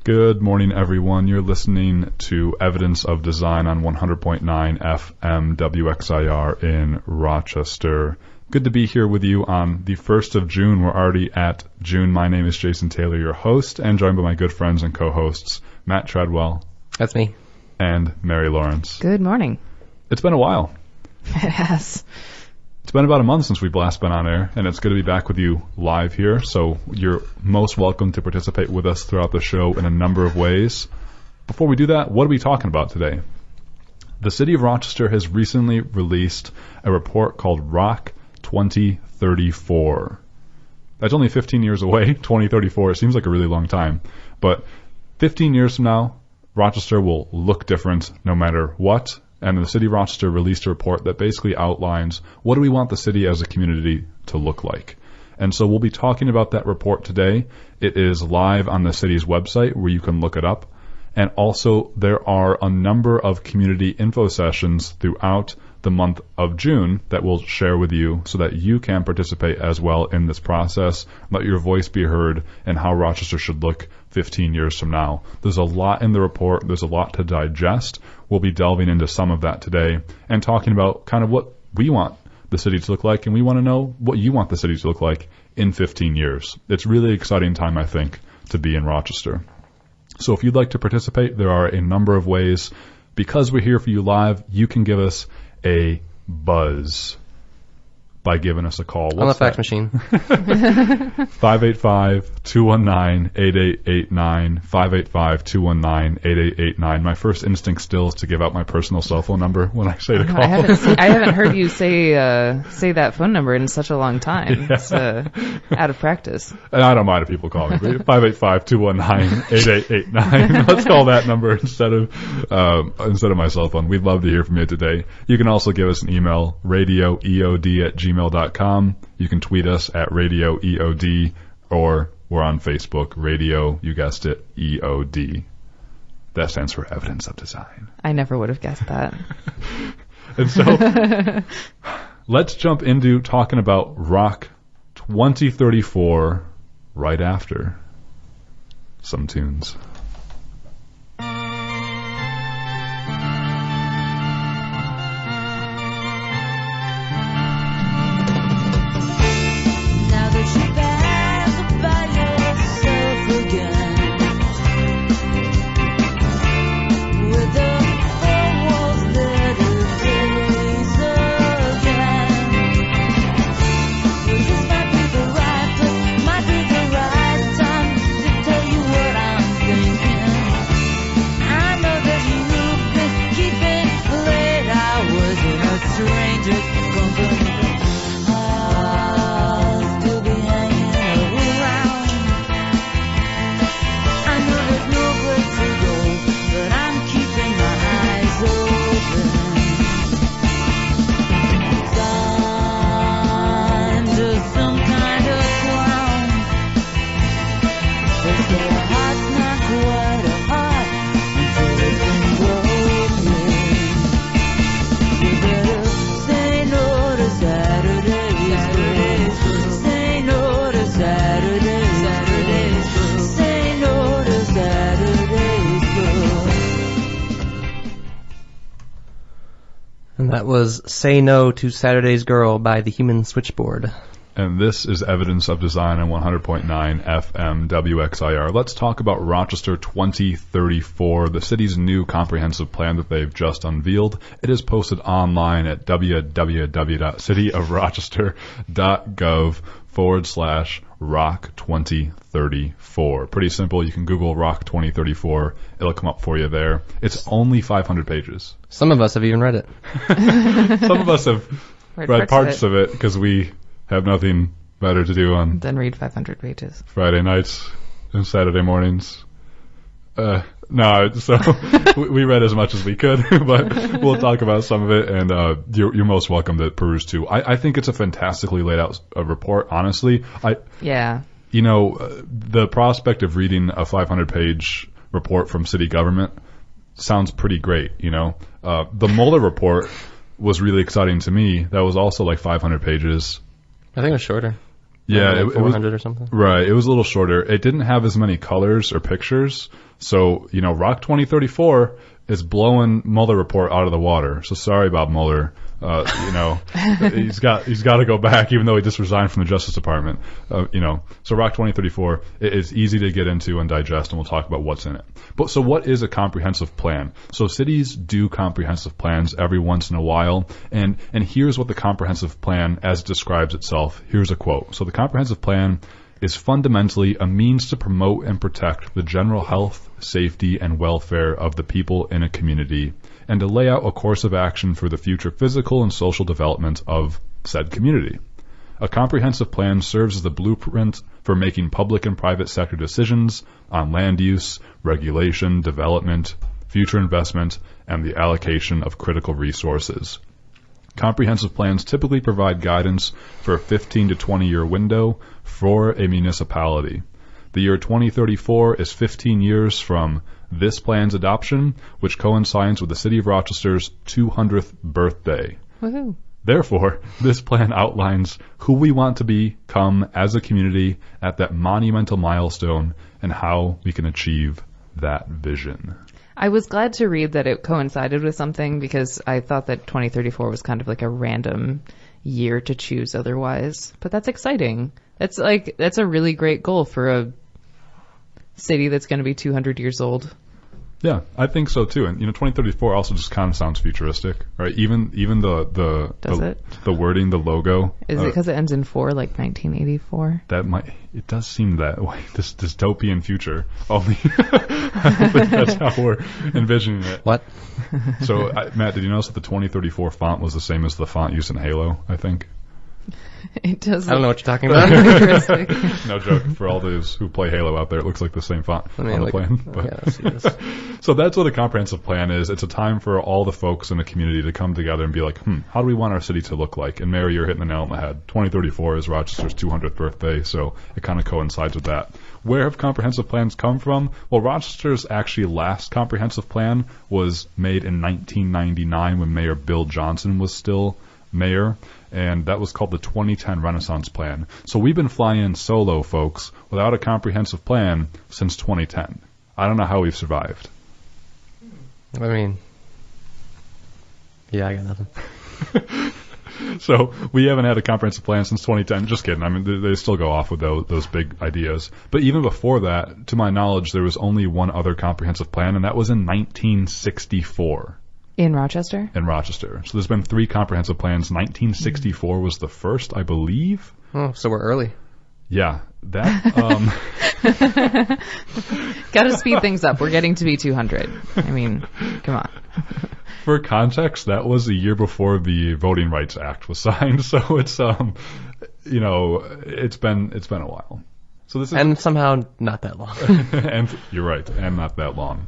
Good morning, everyone. You're listening to Evidence of Design on 100.9 FM WXIR in Rochester. Good to be here with you on the 1st of June. We're already at June. My name is Jason Taylor, your host, and joined by my good friends and co-hosts, Matt Treadwell. That's me. And Mary Lawrence. Good morning. It's been a while. It has. It's been about a month since we've last been on air, and it's good to be back with you live here. So you're most welcome to participate with us throughout the show in a number of ways. Before we do that, what are we talking about today? The city of Rochester has recently released a report called ROC 2034. That's only 15 years away, 2034. It seems like a really long time. But 15 years from now, Rochester will look different no matter what. And the city of Rochester released a report that basically outlines what do we want the city as a community to look like. And so we'll be talking about that report today. It is live on the city's website where you can look it up. And also there are a number of community info sessions throughout the month of June that we'll share with you so that you can participate as well in this process. Let your voice be heard and how Rochester should look 15 years from now. There's a lot in the report. There's a lot to digest. We'll be delving into some of that today and talking about kind of what we want the city to look like, and we want to know what you want the city to look like in 15 years. It's a really exciting time, I think, to be in Rochester. So if you'd like to participate, there are a number of ways. Because we're here for you live, you can give us a buzz by giving us a call. On the fax machine. 585-219-8889. 585-219-8889. My first instinct still is to give out my personal cell phone number when I say the call. I haven't heard you say that phone number in such a long time. Yeah. It's out of practice. And I don't mind if people call me. 585-219-8889. Let's call that number instead of my cell phone. We'd love to hear from you today. You can also give us an email, radioeod@gmail.com. You can tweet us at Radio EOD, or we're on Facebook, Radio, you guessed it, EOD. That stands for Evidence of Design. I never would have guessed that. And so, let's jump into talking about ROC 2034 right after some tunes. That was Say No to Saturday's Girl by the Human Switchboard. And this is Evidence of Design on 100.9 FM WXIR. Let's talk about Rochester 2034, the city's new comprehensive plan that they've just unveiled. It is posted online at www.cityofrochester.gov/ROC 2034. Pretty simple. You can Google ROC 2034. It'll come up for you there. It's only 500 pages. Some of us have even read it. Some of us have read parts of it because we have nothing better to do on then read 500 pages Friday nights and Saturday mornings. We read as much as we could, but we'll talk about some of it, and you're most welcome to peruse too. I think it's a fantastically laid out report, honestly. The prospect of reading a 500-page report from city government sounds pretty great, The Mueller report was really exciting to me. That was also like 500 pages. I think it was shorter. Yeah, Like it was 400 or something. right. It was a little shorter. It didn't have as many colors or pictures. So, Rock 2034 is blowing Mueller report out of the water. So sorry, Bob Mueller. He's got to go back, even though he just resigned from the Justice Department. So Rock 2034 is easy to get into and digest, and we'll talk about what's in it. But so what is a comprehensive plan? So cities do comprehensive plans every once in a while, and here's what the comprehensive plan as it describes itself. Here's a quote. So the comprehensive plan is fundamentally a means to promote and protect the general health, safety, and welfare of the people in a community, and to lay out a course of action for the future physical and social development of said community. A comprehensive plan serves as the blueprint for making public and private sector decisions on land use, regulation, development, future investment, and the allocation of critical resources. Comprehensive plans typically provide guidance for a 15 to 20-year window for a municipality. The year 2034 is 15 years from this plan's adoption, which coincides with the City of Rochester's 200th birthday. Woohoo. Therefore, this plan outlines who we want to become as a community at that monumental milestone and how we can achieve that vision. I was glad to read that it coincided with something because I thought that 2034 was kind of like a random year to choose otherwise. But that's exciting. That's a really great goal for a city that's going to be 200 years old. Yeah, I think so too. And 2034 also just kind of sounds futuristic, right? Even the wording, the logo. Is it because it ends in 4, like 1984? It does seem that way. This dystopian future. Only I don't think that's how we're envisioning it. What? So, Matt, did you notice that the 2034 font was the same as the font used in Halo? I think. It does. I don't know what you're talking about. Futuristic. No joke. For all those who play Halo out there, it looks like the same font on the plan. But, yeah, let's see this. So that's what a comprehensive plan is. It's a time for all the folks in the community to come together and be like, how do we want our city to look like? And Mary, you're hitting the nail on the head. 2034 is Rochester's 200th birthday, so it kind of coincides with that. Where have comprehensive plans come from? Well, Rochester's actually last comprehensive plan was made in 1999 when Mayor Bill Johnson was still mayor, and that was called the 2010 Renaissance Plan. So we've been flying solo, folks, without a comprehensive plan since 2010. I don't know how we've survived. I mean, yeah, I got nothing. So we haven't had a comprehensive plan since 2010. Just kidding. I mean, they still go off with those big ideas. But even before that, to my knowledge, there was only one other comprehensive plan, and that was in 1964. In Rochester? In Rochester. So there's been 3 comprehensive plans. 1964 was the first, I believe. Oh, so we're early. Yeah. That, Gotta speed things up. We're getting to be 200. I mean, come on. For context, that was a year before the Voting Rights Act was signed. So it's, it's been a while. So this is, and somehow not that long. And you're right. And not that long.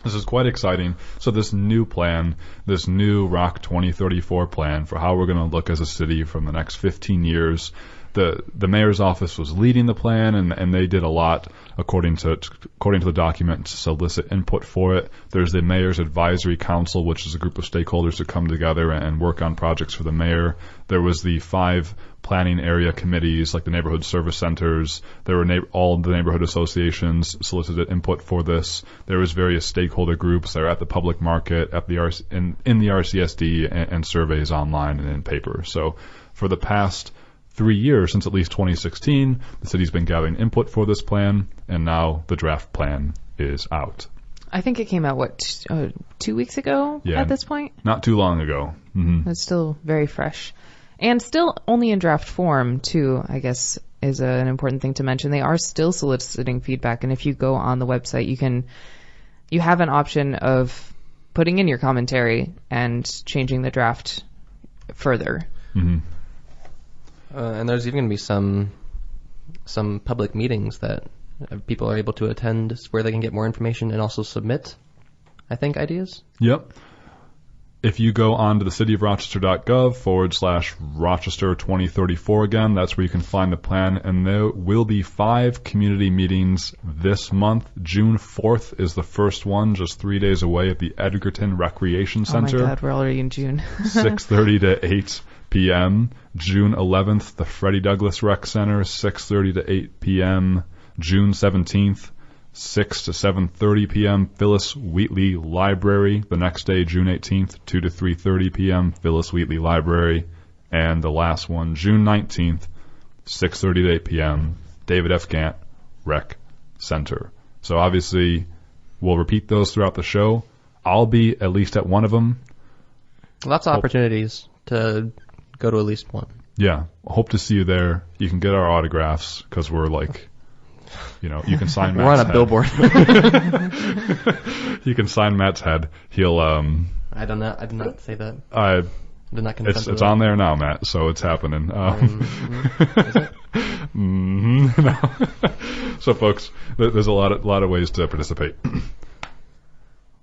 This is quite exciting. So this new plan, this new Rock 2034 plan for how we're going to look as a city from the next 15 years, the mayor's office was leading the plan, and they did a lot according to the document to solicit input for it. There's the mayor's advisory council, which is a group of stakeholders who come together and work on projects for the mayor. There was the 5 planning area committees, like the neighborhood service centers. There were all the neighborhood associations solicited input for this. There was various stakeholder groups that are at the public market, at the in the RCSD, and surveys online and in paper. So for the past 3 years, since at least 2016, the city's been gathering input for this plan, and now the draft plan is out. I think it came out, 2 weeks ago at this point? Not too long ago. Mm-hmm. It's still very fresh. And still only in draft form, too, I guess, is an important thing to mention. They are still soliciting feedback, and if you go on the website, you have an option of putting in your commentary and changing the draft further. Mm-hmm. And there's even going to be some public meetings that people are able to attend where they can get more information and also submit, I think, ideas. Yep. If you go on to the cityofrochester.gov/Rochester 2034 again, that's where you can find the plan. And there will be 5 community meetings this month. June 4th is the first one, just 3 days away at the Edgerton Recreation Center. Oh my God, we're already in June. 6:30 to 8 p.m. June 11th, the Freddie Douglass Rec Center, 6:30 to 8 p.m. June 17th, 6 to 7:30 p.m. Phyllis Wheatley Library. The next day, June 18th, 2 to 3:30 p.m. Phyllis Wheatley Library. And the last one, June 19th, 6:30 to 8 p.m. David F. Gant Rec Center. So obviously, we'll repeat those throughout the show. I'll be at least at one of them. Lots of opportunities to go to at least one. Yeah, hope to see you there. You can get our autographs because we're like, you know, you can sign Matt's We're on a head. billboard. You can sign Matt's head. He'll I did not say that. I Did not consent to it's that. on there now, Matt. So it's happening. Is it? No. So, folks, there's a lot of ways to participate.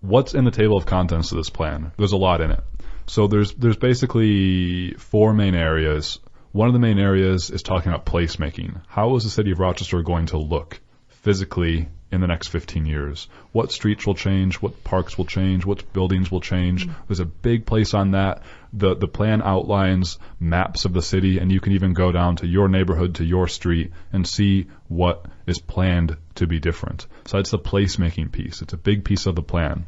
What's in the table of contents of this plan? There's a lot in it. So there's basically 4 main areas. One of the main areas is talking about placemaking. How is the city of Rochester going to look physically in the next 15 years? What streets will change? What parks will change? What buildings will change? There's a big place on that. The plan outlines maps of the city, and you can even go down to your neighborhood, to your street, and see what is planned to be different. So it's the placemaking piece. It's a big piece of the plan.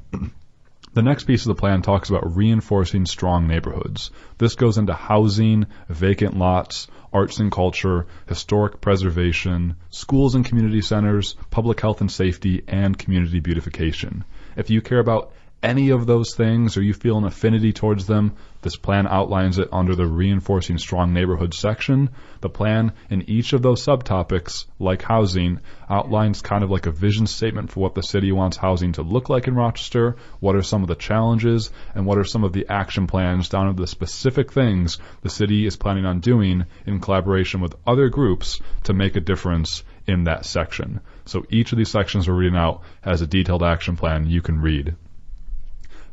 The next piece of the plan talks about reinforcing strong neighborhoods. This goes into housing, vacant lots, arts and culture, historic preservation, schools and community centers, public health and safety, and community beautification. If you care about any of those things or you feel an affinity towards them, this plan outlines it under the Reinforcing Strong Neighborhoods section. The plan in each of those subtopics, like housing, outlines kind of like a vision statement for what the city wants housing to look like in Rochester, what are some of the challenges, and what are some of the action plans down to the specific things the city is planning on doing in collaboration with other groups to make a difference in that section. So each of these sections we're reading out has a detailed action plan you can read.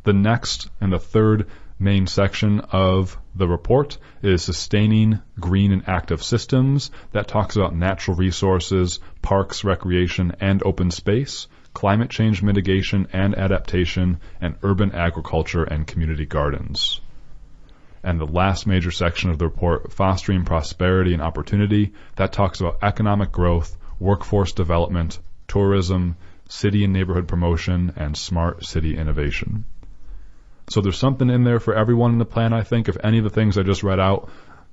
The next and the third main section of the report is sustaining green and active systems. That talks about natural resources, parks, recreation, and open space, climate change mitigation and adaptation, and urban agriculture and community gardens. And the last major section of the report, fostering prosperity and opportunity, that talks about economic growth, workforce development, tourism, city and neighborhood promotion, and smart city innovation. So there's something in there for everyone in the plan, I think. If any of the things I just read out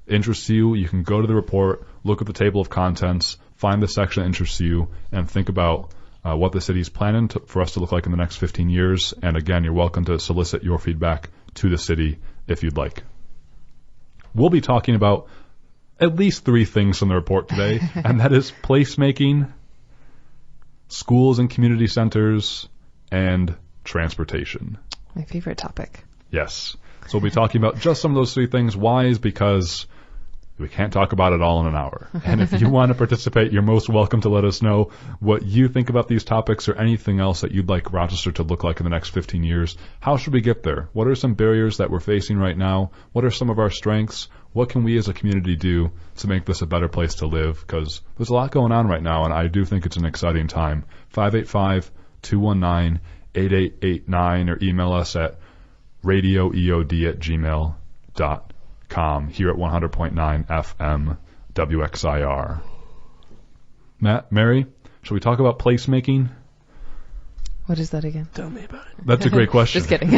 interests you, you can go to the report, look at the table of contents, find the section that interests you, and think about what the city's planning for us to look like in the next 15 years. And again, you're welcome to solicit your feedback to the city if you'd like. We'll be talking about at least 3 things from the report today, and that is placemaking, schools and community centers, and transportation. My favorite topic. Yes. So we'll be talking about just some of those 3 things. Why is because we can't talk about it all in an hour. And if you want to participate, you're most welcome to let us know what you think about these topics or anything else that you'd like Rochester to look like in the next 15 years. How should we get there? What are some barriers that we're facing right now? What are some of our strengths? What can we as a community do to make this a better place to live? Because there's a lot going on right now, and I do think it's an exciting time. 585-219-8889 or email us at radioeod@gmail.com here at 100.9 FM WXIR. Matt, Mary, shall we talk about placemaking? What is that again? Tell me about it. That's a great question. Just kidding.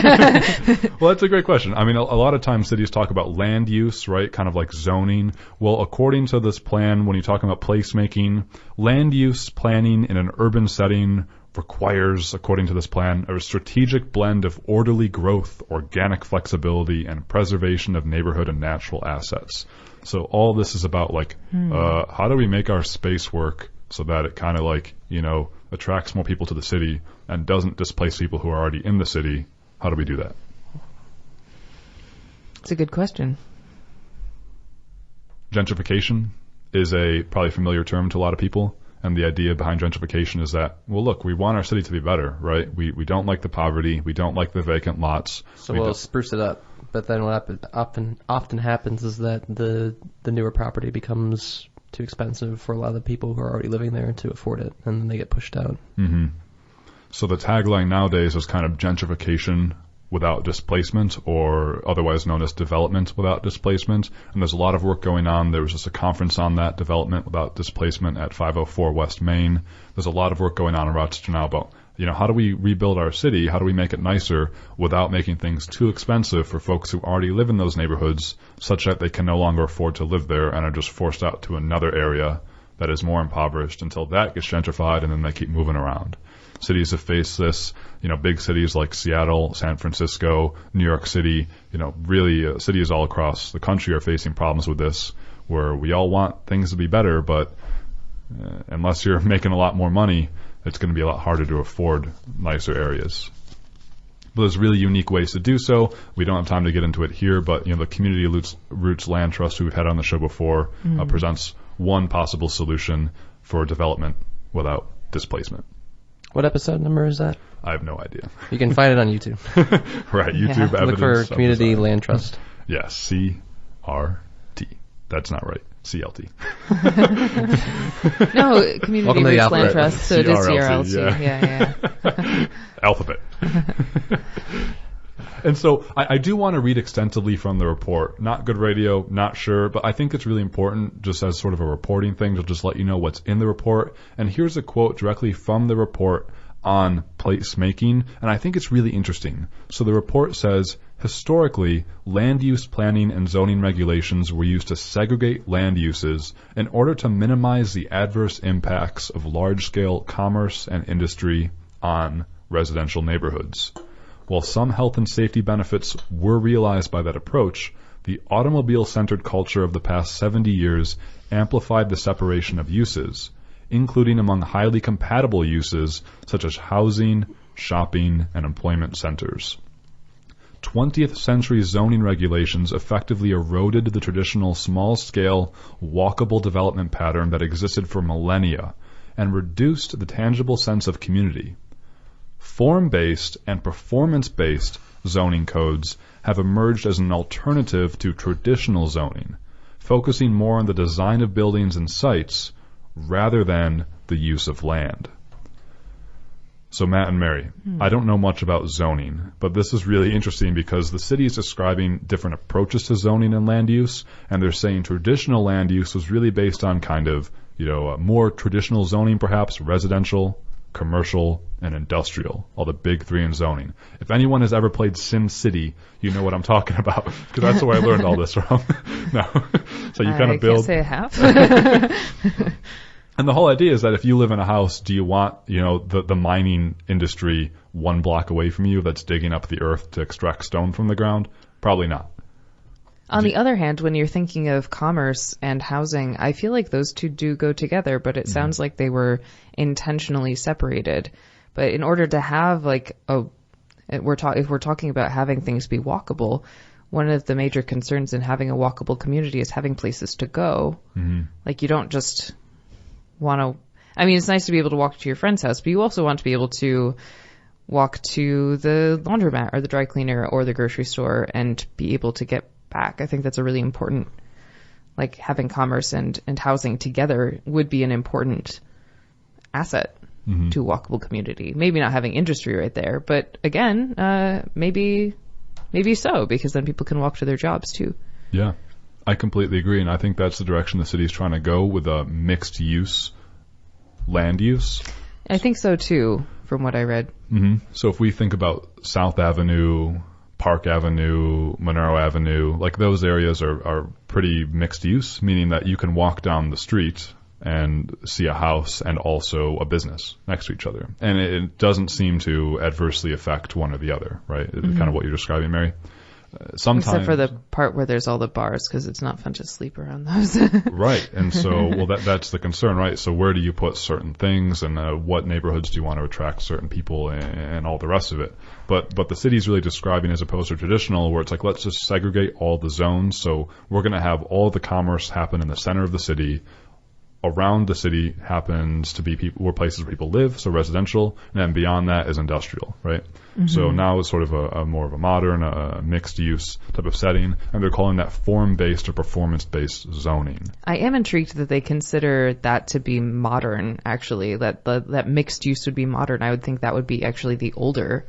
Well, that's a great question. I mean, a lot of times cities talk about land use, right? Kind of like zoning. Well, according to this plan, when you're talking about placemaking, land use planning in an urban setting requires, according to this plan, a strategic blend of orderly growth, organic flexibility, and preservation of neighborhood and natural assets. So all this is about like, how do we make our space work so that it kind of like, you know, attracts more people to the city and doesn't displace people who are already in the city? How do we do that? It's a good question. Gentrification is a probably familiar term to a lot of people. And the idea behind gentrification is that, well, look, we want our city to be better, right? We don't like the poverty. We don't like the vacant lots. So we'll spruce it up. But then what often happens is that the newer property becomes too expensive for a lot of the people who are already living there to afford it, and then they get pushed out. Mm-hmm. So the tagline nowadays is kind of gentrification without displacement, or otherwise known as development without displacement. And there's a lot of work going on. There was just a conference on that, development without displacement, at 504 West Main. There's a lot of work going on in Rochester now about, how do we rebuild our city? How do we make it nicer without making things too expensive for folks who already live in those neighborhoods, such that they can no longer afford to live there and are just forced out to another area that is more impoverished until that gets gentrified, and then they keep moving around. Cities have faced this, big cities like Seattle, San Francisco, New York City, really cities all across the country are facing problems with this, where we all want things to be better, but unless you're making a lot more money, it's going to be a lot harder to afford nicer areas. But there's really unique ways to do so. We don't have time to get into it here, but the Community Roots Land Trust, who we've had on the show before, presents one possible solution for development without displacement. What episode number is that? I have no idea. You can find it on YouTube. Right, YouTube evidence. Look for Community Land Trust. Yes, CRT. That's not right. CLT. No, Community Roots Land Trust, so it is CRLT. Yeah. Alphabet. And so I do want to read extensively from the report. Not good radio, not sure, but I think it's really important just as sort of a reporting thing to just let you know what's in the report. And here's a quote directly from the report on placemaking, and I think it's really interesting. So the report says, historically, land use planning and zoning regulations were used to segregate land uses in order to minimize the adverse impacts of large-scale commerce and industry on residential neighborhoods. While some health and safety benefits were realized by that approach, the automobile-centered culture of the past 70 years amplified the separation of uses, including among highly compatible uses such as housing, shopping, and employment centers. 20th century zoning regulations effectively eroded the traditional small-scale, walkable development pattern that existed for millennia and reduced the tangible sense of community. Form-based and performance-based zoning codes have emerged as an alternative to traditional zoning, focusing more on the design of buildings and sites rather than the use of land. So Matt and Mary, I don't know much about zoning, but this is really interesting because the city is describing different approaches to zoning and land use, and they're saying traditional land use was really based on kind of, more traditional zoning, perhaps residential, commercial, and industrial, all the big three in zoning. If anyone has ever played Sim City, you know what I'm talking about, because that's where I learned all this from. No. So you kind of build. I can't say I have. And the whole idea is that if you live in a house, do you want, the mining industry 1 block away from you that's digging up the earth to extract stone from the ground? Probably not. On the other hand, when you're thinking of commerce and housing, I feel like those two do go together, but it sounds like they were intentionally separated. But in order to have if we're talking about having things be walkable, one of the major concerns in having a walkable community is having places to go. Mm-hmm. Like you don't just want to, it's nice to be able to walk to your friend's house, but you also want to be able to walk to the laundromat or the dry cleaner or the grocery store and be able to get back. I think that's a really important, having commerce and housing together would be an important asset to a walkable community. Maybe not having industry right there, but again, maybe so, because then people can walk to their jobs too. Yeah, I completely agree, and I think that's the direction the city's trying to go with a mixed use land use. I think so too, from what I read. Mm-hmm. So if we think about South Avenue, Park Avenue, Monroe Avenue, those areas are pretty mixed use, meaning that you can walk down the street and see a house and also a business next to each other. And it doesn't seem to adversely affect one or the other, right? It's kind of what you're describing, Mary. Sometimes, except for the part where there's all the bars, because it's not fun to sleep around those. Right. And so, that's the concern, right? So where do you put certain things, and what neighborhoods do you want to attract certain people, and all the rest of it? But the city's really describing, as opposed to traditional, where it's let's just segregate all the zones. So we're going to have all the commerce happen in the center of the city. around the city happens to be where places where people live, so residential, and then beyond that is industrial, right? Mm-hmm. So now it's sort of a more of a modern, mixed use type of setting, and they're calling that form-based or performance-based zoning. I am intrigued that they consider that to be modern, actually, that mixed use would be modern. I would think that would be actually the older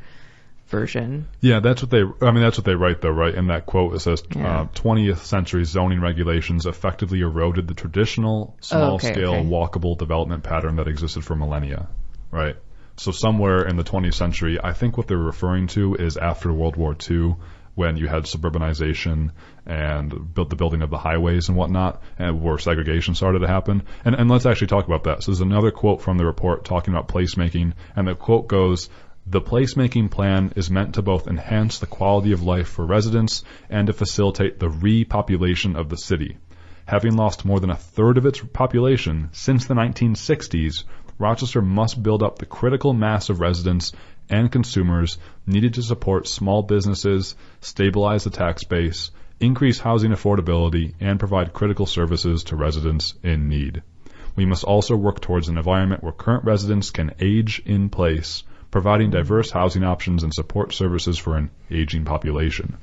version. Yeah, that's what they write though, right? In that quote, it says 20th century zoning regulations effectively eroded the traditional small-scale walkable development pattern that existed for millennia, right? So somewhere in the 20th century, I think what they're referring to is after World War II, when you had suburbanization and the building of the highways and whatnot, and where segregation started to happen. And let's actually talk about that. So there's another quote from the report talking about placemaking, and the quote goes, "The placemaking plan is meant to both enhance the quality of life for residents and to facilitate the repopulation of the city. Having lost more than a third of its population since the 1960s, Rochester must build up the critical mass of residents and consumers needed to support small businesses, stabilize the tax base, increase housing affordability, and provide critical services to residents in need. We must also work towards an environment where current residents can age in place, providing diverse housing options and support services for an aging population.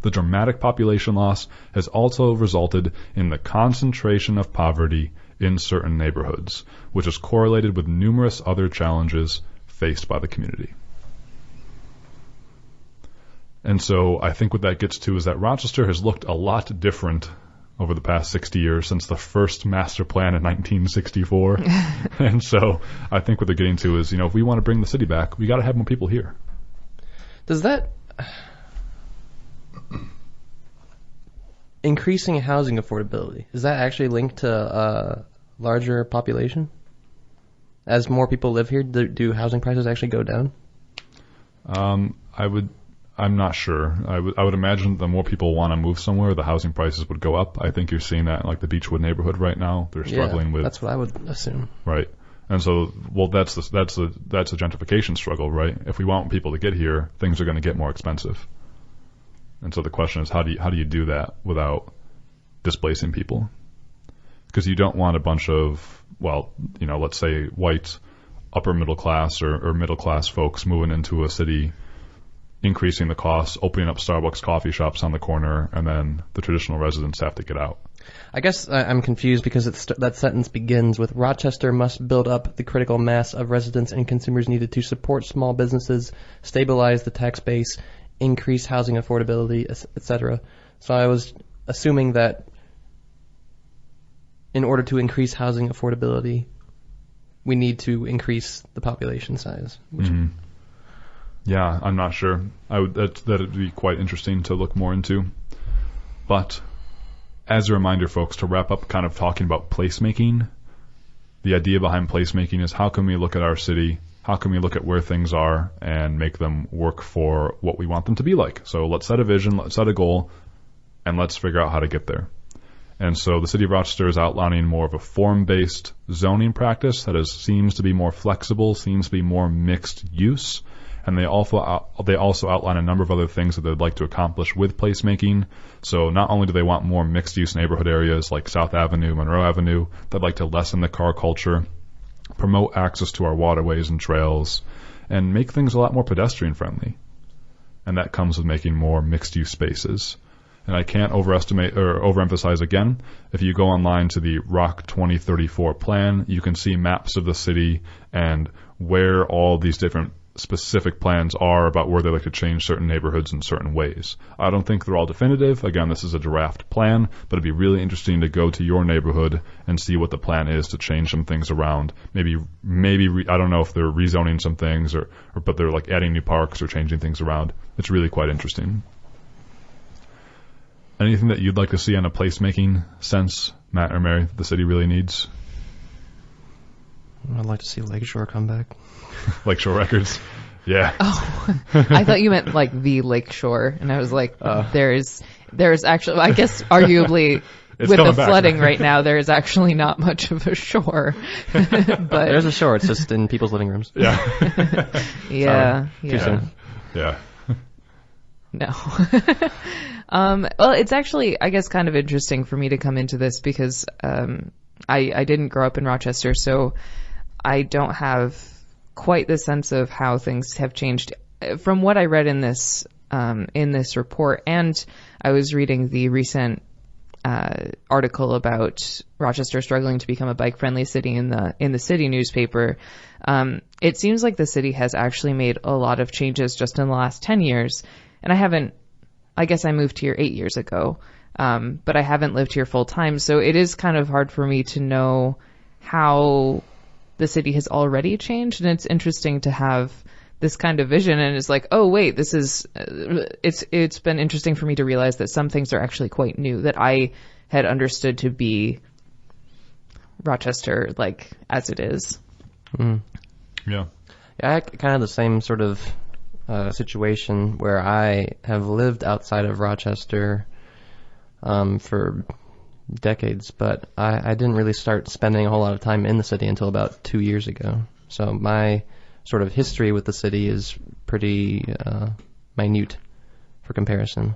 The dramatic population loss has also resulted in the concentration of poverty in certain neighborhoods, which is correlated with numerous other challenges faced by the community." And so I think what that gets to is that Rochester has looked a lot different over the past 60 years since the first master plan in 1964. And so I think what they're getting to is, if we want to bring the city back, we got to have more people here. Does that increasing housing affordability, is that actually linked to larger population? As more people live here, do housing prices actually go down? I'm not sure. I would imagine the more people want to move somewhere, the housing prices would go up. I think you're seeing that in like the Beechwood neighborhood right now. They're struggling with. That's what I would assume. Right. And so, that's a gentrification struggle, right? If we want people to get here, things are going to get more expensive. And so the question is, how do you do that without displacing people? Because you don't want a bunch of, let's say white upper middle class or middle class folks moving into a city, increasing the costs, opening up Starbucks coffee shops on the corner, and then the traditional residents have to get out. I guess I'm confused because that sentence begins with Rochester must build up the critical mass of residents and consumers needed to support small businesses, stabilize the tax base, increase housing affordability, etc. So I was assuming that in order to increase housing affordability, we need to increase the population size. Yeah, I'm not sure. That'd be quite interesting to look more into. But as a reminder, folks, to wrap up kind of talking about placemaking, the idea behind placemaking is how can we look at our city, how can we look at where things are and make them work for what we want them to be like. So let's set a vision, let's set a goal, and let's figure out how to get there. And so the city of Rochester is outlining more of a form-based zoning practice that seems to be more flexible, seems to be more mixed use. And they also outline a number of other things that they'd like to accomplish with placemaking. So not only do they want more mixed-use neighborhood areas like South Avenue, Monroe Avenue, they'd like to lessen the car culture, promote access to our waterways and trails, and make things a lot more pedestrian-friendly. And that comes with making more mixed-use spaces. And I can't overemphasize again, if you go online to the ROC 2034 plan, you can see maps of the city and where all these different specific plans are about where they like to change certain neighborhoods in certain ways. I don't think they're all definitive. Again, this is a draft plan, but it'd be really interesting to go to your neighborhood and see what the plan is to change some things around. Maybe I don't know if they're rezoning some things but they're like adding new parks or changing things around. It's really quite interesting. Anything that you'd like to see on a placemaking sense, Matt or Mary, that the city really needs? I'd like to see Lakeshore come back. Lakeshore Records? Yeah. Oh, I thought you meant like the Lakeshore, and I was like, there's actually, I guess, arguably, with the flooding right now, there is actually not much of a shore. But there's a shore. It's just in people's living rooms. Yeah. Yeah. Yeah. No. Well, it's actually, I guess, kind of interesting for me to come into this because I didn't grow up in Rochester, so I don't have quite the sense of how things have changed. From what I read in this report, and I was reading the recent article about Rochester struggling to become a bike-friendly city in the city newspaper. It seems like the city has actually made a lot of changes just in the last 10 years. And I guess I moved here 8 years ago, but I haven't lived here full time. So it is kind of hard for me to know how the city has already changed. And it's interesting to have this kind of vision, and it's like, oh wait, this is it's been interesting for me to realize that some things are actually quite new that I had understood to be Rochester like as it is. Yeah, I had kind of the same sort of situation where I have lived outside of Rochester for decades, but I didn't really start spending a whole lot of time in the city until about 2 years ago. So my sort of history with the city is pretty minute for comparison.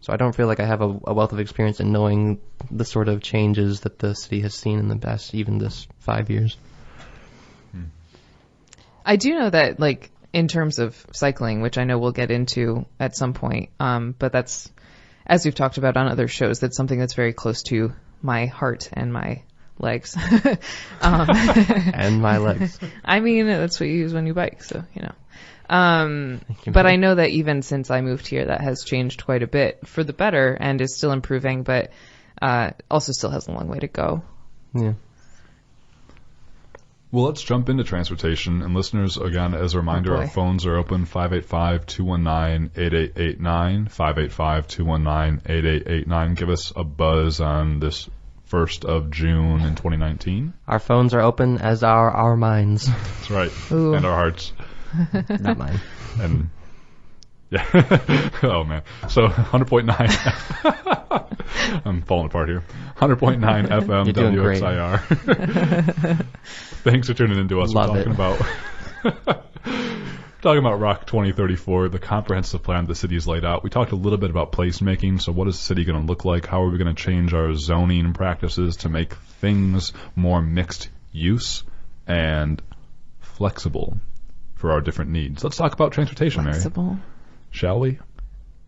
So I don't feel like I have a wealth of experience in knowing the sort of changes that the city has seen in the past, even this 5 years. I do know that, like, in terms of cycling, which I know we'll get into at some point, but that's, as we've talked about on other shows, that's something that's very close to my heart and my legs. And my legs. I mean, that's what you use when you bike, so, you know. But I know that even since I moved here, that has changed quite a bit for the better and is still improving, but also still has a long way to go. Yeah. Well, let's jump into transportation. And listeners, again, as a reminder, our phones are open, 585-219-8889, 585-219-8889. Give us a buzz on this 1st of June in 2019. Our phones are open, as are our minds. That's right. Ooh. And our hearts. Not mine. And yeah. Oh man. So 100.9. I'm falling apart here. 100.9 FM You're doing WXIR. Thanks for tuning in to us. Love We're talking it. about Rock 2034, the comprehensive plan the city has laid out. We talked a little bit about placemaking. So what is the city going to look like? How are we going to change our zoning practices to make things more mixed use and flexible for our different needs? Let's talk about transportation, Flexible. Mary. Shall we?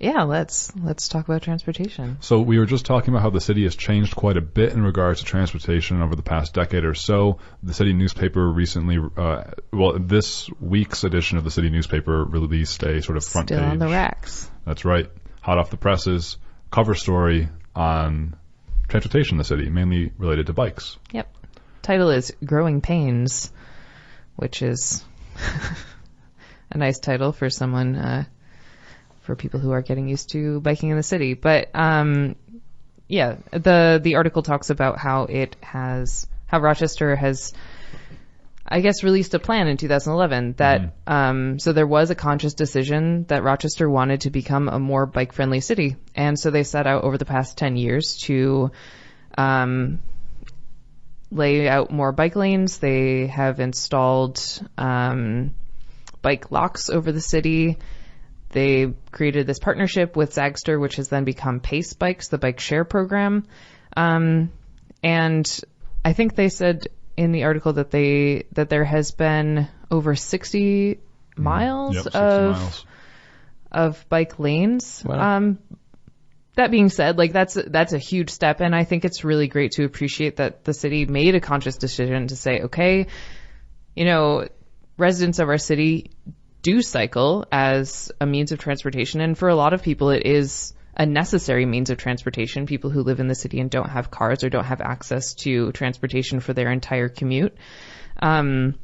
Yeah, let's talk about transportation. So we were just talking about how the city has changed quite a bit in regards to transportation over the past decade or so. The city newspaper recently, this week's edition of the city newspaper released a sort of front Still page. on the racks. That's right. Hot off the presses, cover story on transportation in the city, mainly related to bikes. Yep. Title is Growing Pains, which is a nice title for someone, for people who are getting used to biking in the city. But yeah, the article talks about how Rochester has, I guess, released a plan in 2011 that so there was a conscious decision that Rochester wanted to become a more bike-friendly city, and so they set out over the past 10 years to lay out more bike lanes. They have installed bike locks over the city. They created this partnership with Zagster, which has then become Pace Bikes, the bike share program. And I think they said in the article that there has been over 60 miles, 60 miles of bike lanes. Wow. That being said, like that's a huge step, and I think it's really great to appreciate that the city made a conscious decision to say, okay, you know, residents of our city do cycle as a means of transportation, and for a lot of people it is a necessary means of transportation, people who live in the city and don't have cars or don't have access to transportation for their entire commute. On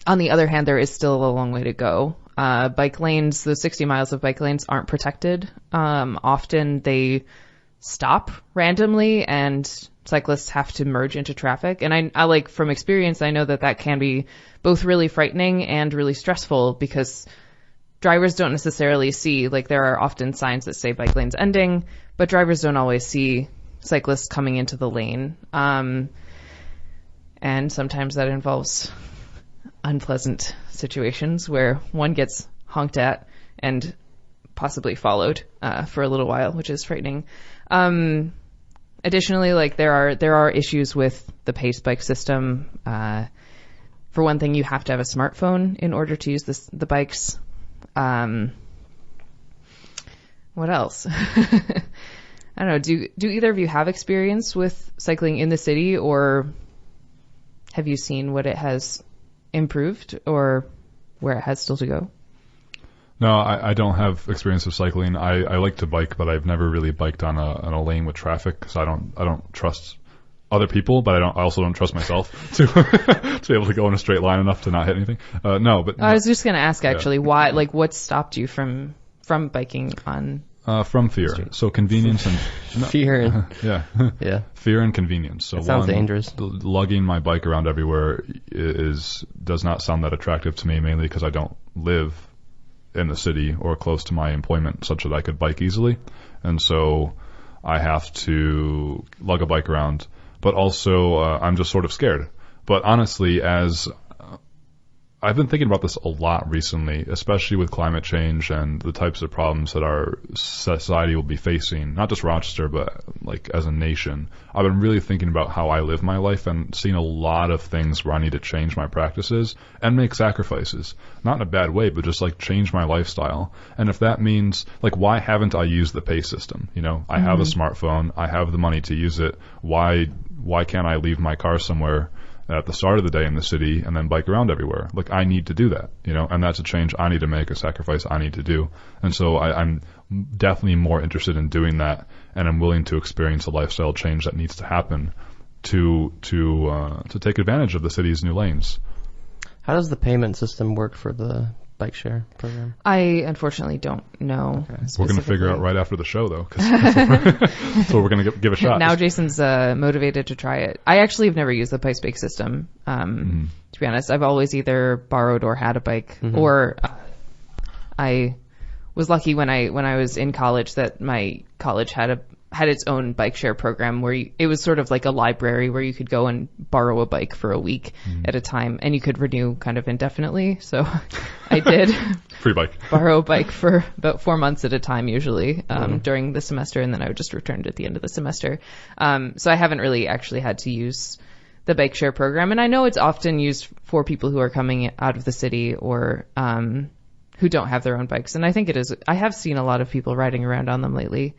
the other hand, there is still a long way to go. Bike lanes, the 60 miles of bike lanes aren't protected. Often they stop randomly and cyclists have to merge into traffic. And I like, from experience, I know that can be both really frightening and really stressful because drivers don't necessarily see, like, there are often signs that say bike lanes ending, but drivers don't always see cyclists coming into the lane. And sometimes that involves unpleasant situations where one gets honked at and possibly followed for a little while, which is frightening. additionally, like there are issues with the Pace bike system. For one thing, you have to have a smartphone in order to use the bikes. What else? I don't know. Do either of you have experience with cycling in the city, or have you seen what it has improved or where it has still to go? No, I don't have experience of cycling. I like to bike, but I've never really biked on a lane with traffic because I don't trust other people, but I also don't trust myself to to be able to go in a straight line enough to not hit anything. No, but I was just going to ask actually why, like, what stopped you from biking on? From fear. So convenience and Fear and yeah, fear and convenience. So that sounds dangerous. Lugging my bike around everywhere does not sound that attractive to me, mainly because I don't live in the city or close to my employment such that I could bike easily, and so I have to lug a bike around. But also, I'm just sort of scared. But honestly, as I've been thinking about this a lot recently, especially with climate change and the types of problems that our society will be facing, not just Rochester, but like as a nation. I've been really thinking about how I live my life and seeing a lot of things where I need to change my practices and make sacrifices. Not in a bad way, but just like change my lifestyle. And if that means, like, why haven't I used the Pace system? You know, I have a smartphone, I have the money to use it. Why can't I leave my car somewhere at the start of the day in the city and then bike around everywhere? Like, I need to do that, you know, and that's a change I need to make, a sacrifice I need to do. And so I'm definitely more interested in doing that, and I'm willing to experience a lifestyle change that needs to happen to take advantage of the city's new lanes. How does the payment system work for the bike share program? I unfortunately don't know. Okay. We're going to figure out right after the show, though, because that's what we're going to give a shot. Now Jason's motivated to try it. I actually have never used the Pace bike system. To be honest, I've always either borrowed or had a bike, or I was lucky when I was in college that my college had its own bike share program where it was sort of like a library where you could go and borrow a bike for a week at a time, and you could renew kind of indefinitely. So I did free bike borrow a bike for about 4 months at a time, usually during the semester, and then I would just return it at the end of the semester. So I haven't really actually had to use the bike share program, and I know it's often used for people who are coming out of the city or who don't have their own bikes. And I think it is. I have seen a lot of people riding around on them lately.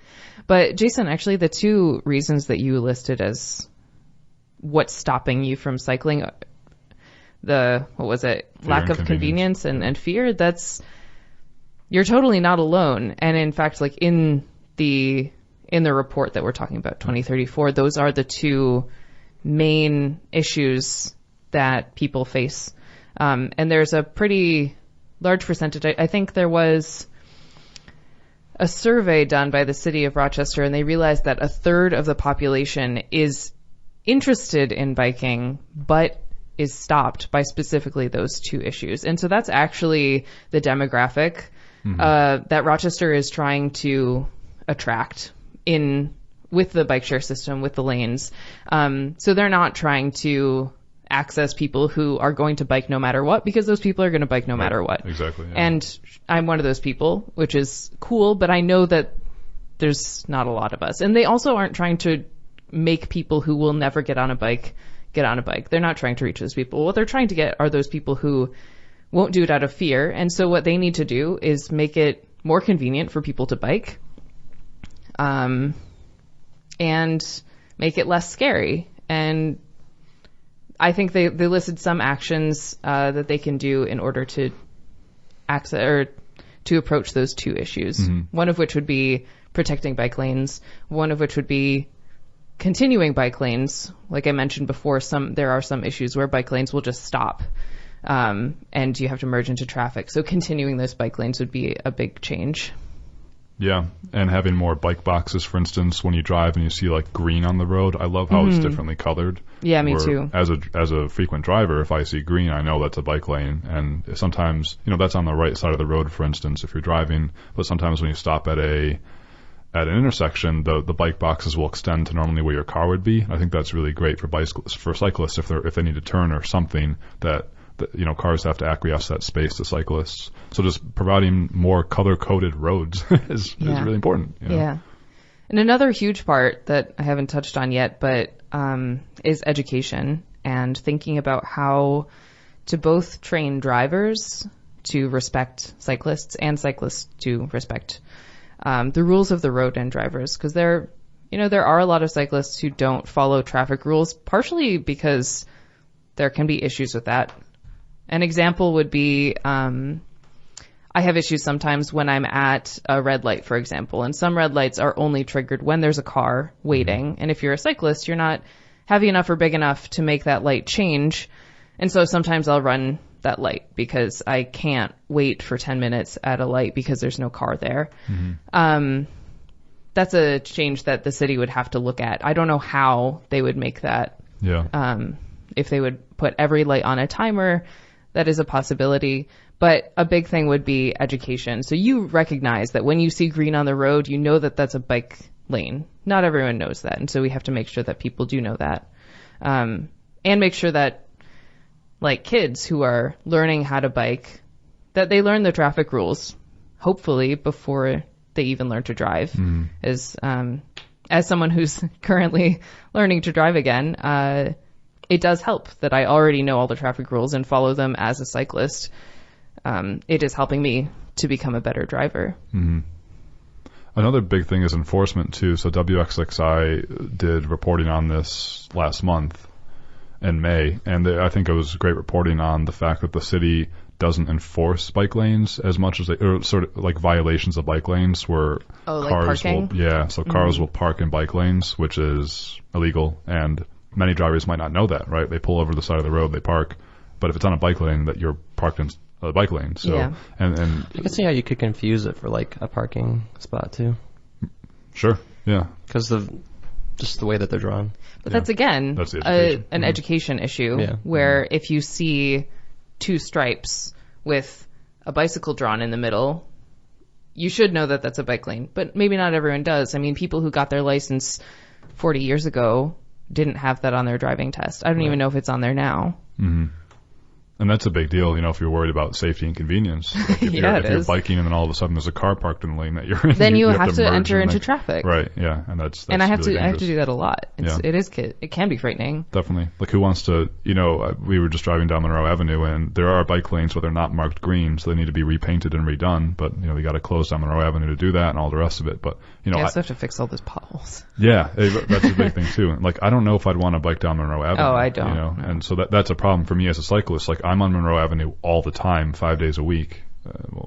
But Jason, actually, the two reasons that you listed as what's stopping you from cycling, what was it? Lack of convenience and fear. You're totally not alone. And in fact, like in the report that we're talking about, 2034, those are the two main issues that people face. And there's a pretty large percentage. I think there was a survey done by the city of Rochester, and they realized that a third of the population is interested in biking, but is stopped by specifically those two issues. And so that's actually the demographic that Rochester is trying to attract with the bike share system, with the lanes. So they're not trying to access people who are going to bike no matter what, because those people are going to bike no matter what. Exactly. Yeah. And I'm one of those people, which is cool, but I know that there's not a lot of us. And they also aren't trying to make people who will never get on a bike get on a bike. They're not trying to reach those people. What they're trying to get are those people who won't do it out of fear. And so what they need to do is make it more convenient for people to bike, and make it less scary. And I think they listed some actions that they can do in order to access or to approach those two issues. One of which would be protecting bike lanes. One of which would be continuing bike lanes. Like I mentioned before, there are some issues where bike lanes will just stop, and you have to merge into traffic. So continuing those bike lanes would be a big change. Yeah, and having more bike boxes, for instance, when you drive and you see like green on the road. I love how it's differently colored. Yeah, me too. As a frequent driver, if I see green, I know that's a bike lane. And sometimes, that's on the right side of the road, for instance, if you're driving. But sometimes when you stop at an intersection, the bike boxes will extend to normally where your car would be. I think that's really great for cyclists if they need to turn or something that cars have to acquiesce that space to cyclists. So just providing more color-coded roads is really important. Yeah. And another huge part that I haven't touched on yet, but is education and thinking about how to both train drivers to respect cyclists and cyclists to respect the rules of the road and drivers. Because there are a lot of cyclists who don't follow traffic rules, partially because there can be issues with that. An example would be I have issues sometimes when I'm at a red light, for example, and some red lights are only triggered when there's a car waiting. And if you're a cyclist, you're not heavy enough or big enough to make that light change. And so sometimes I'll run that light because I can't wait for 10 minutes at a light because there's no car there. That's a change that the city would have to look at. I don't know how they would make that. Yeah. If they would put every light on a timer, that is a possibility. But a big thing would be education. So you recognize that when you see green on the road, you know that that's a bike lane. Not everyone knows that. And so we have to make sure that people do know that. And make sure that, like kids who are learning how to bike, that they learn the traffic rules, hopefully before they even learn to drive. As someone who's currently learning to drive again, it does help that I already know all the traffic rules and follow them as a cyclist. It is helping me to become a better driver. Another big thing is enforcement too. So WXXI did reporting on this last month in May, and I think it was great reporting on the fact that the city doesn't enforce bike lanes as much as or sort of like violations of bike lanes where cars will cars will park in bike lanes, which is illegal, and many drivers might not know that, right? They pull over the side of the road, they park, but if it's on a bike lane, that you're parked in a bike lane. So and I can see how you could confuse it for like a parking spot too. Sure. Yeah. Because of just the way that they're drawn. But that's again an education issue where if you see two stripes with a bicycle drawn in the middle, you should know that that's a bike lane. But maybe not everyone does. I mean, people who got their license 40 years ago didn't have that on their driving test. I don't even know if it's on there now. And that's a big deal, if you're worried about safety and convenience. Like if you're biking and then all of a sudden there's a car parked in the lane that you're in, then you have to enter into traffic. Right, yeah. And that's and I have really to do that a lot. It can be frightening. Definitely. Like who wants to, we were just driving down Monroe Avenue and there are bike lanes but they're not marked green, so they need to be repainted and redone. But, we got to close down Monroe Avenue to do that and all the rest of it. But, I also have to fix all those potholes. Yeah, that's a big thing too. Like I don't know if I'd want to bike down Monroe Avenue. Oh, I don't. And so that's a problem for me as a cyclist. Like I'm on Monroe Avenue all the time, 5 days a week,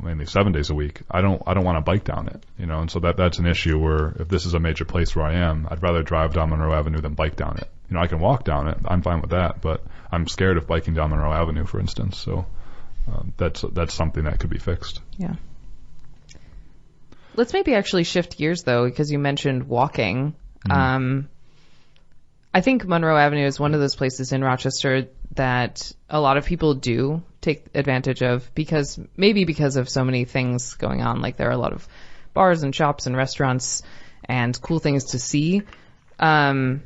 mainly 7 days a week. I don't want to bike down it, and so that's an issue where if this is a major place where I am, I'd rather drive down Monroe Avenue than bike down it. I can walk down it. I'm fine with that, but I'm scared of biking down Monroe Avenue, for instance. So that's something that could be fixed. Yeah. Let's maybe actually shift gears though, because you mentioned walking. I think Monroe Avenue is one of those places in Rochester that a lot of people do take advantage of because of so many things going on. Like there are a lot of bars and shops and restaurants and cool things to see. But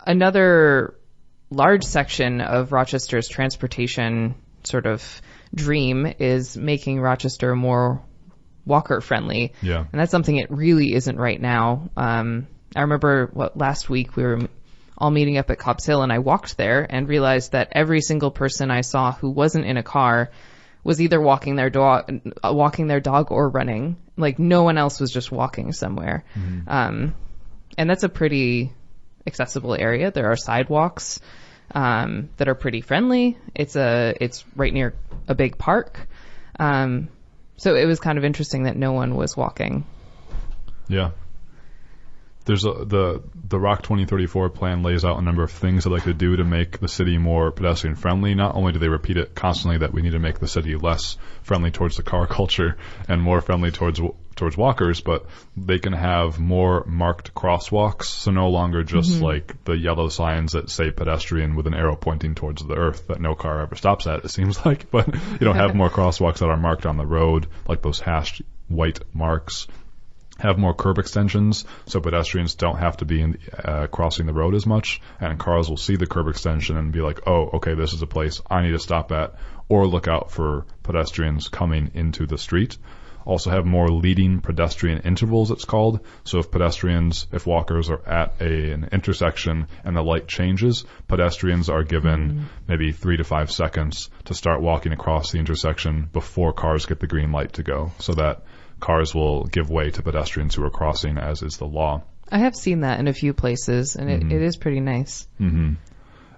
another large section of Rochester's transportation sort of dream is making Rochester more walker friendly. Yeah. And that's something it really isn't right now. I remember last week we were all meeting up at Cobb's Hill and I walked there and realized that every single person I saw who wasn't in a car was either walking their dog or running. Like no one else was just walking somewhere. And that's a pretty accessible area. There are sidewalks that are pretty friendly. It's right near a big park. So it was kind of interesting that no one was walking. Yeah. There's the Rock 2034 plan lays out a number of things they'd like to do to make the city more pedestrian friendly. Not only do they repeat it constantly that we need to make the city less friendly towards the car culture and more friendly towards walkers, but they can have more marked crosswalks. So no longer just like the yellow signs that say pedestrian with an arrow pointing towards the earth that no car ever stops at, it seems like. But have more crosswalks that are marked on the road, like those hashed white marks. Have more curb extensions so pedestrians don't have to be crossing the road as much, and cars will see the curb extension and be like, oh, okay, this is a place I need to stop at, or look out for pedestrians coming into the street. also have more leading pedestrian intervals, it's called. So if walkers are at an intersection and the light changes, pedestrians are given maybe 3 to 5 seconds to start walking across the intersection before cars get the green light to go, so that cars will give way to pedestrians who are crossing, as is the law. I have seen that in a few places, and it is pretty nice. Mm-hmm.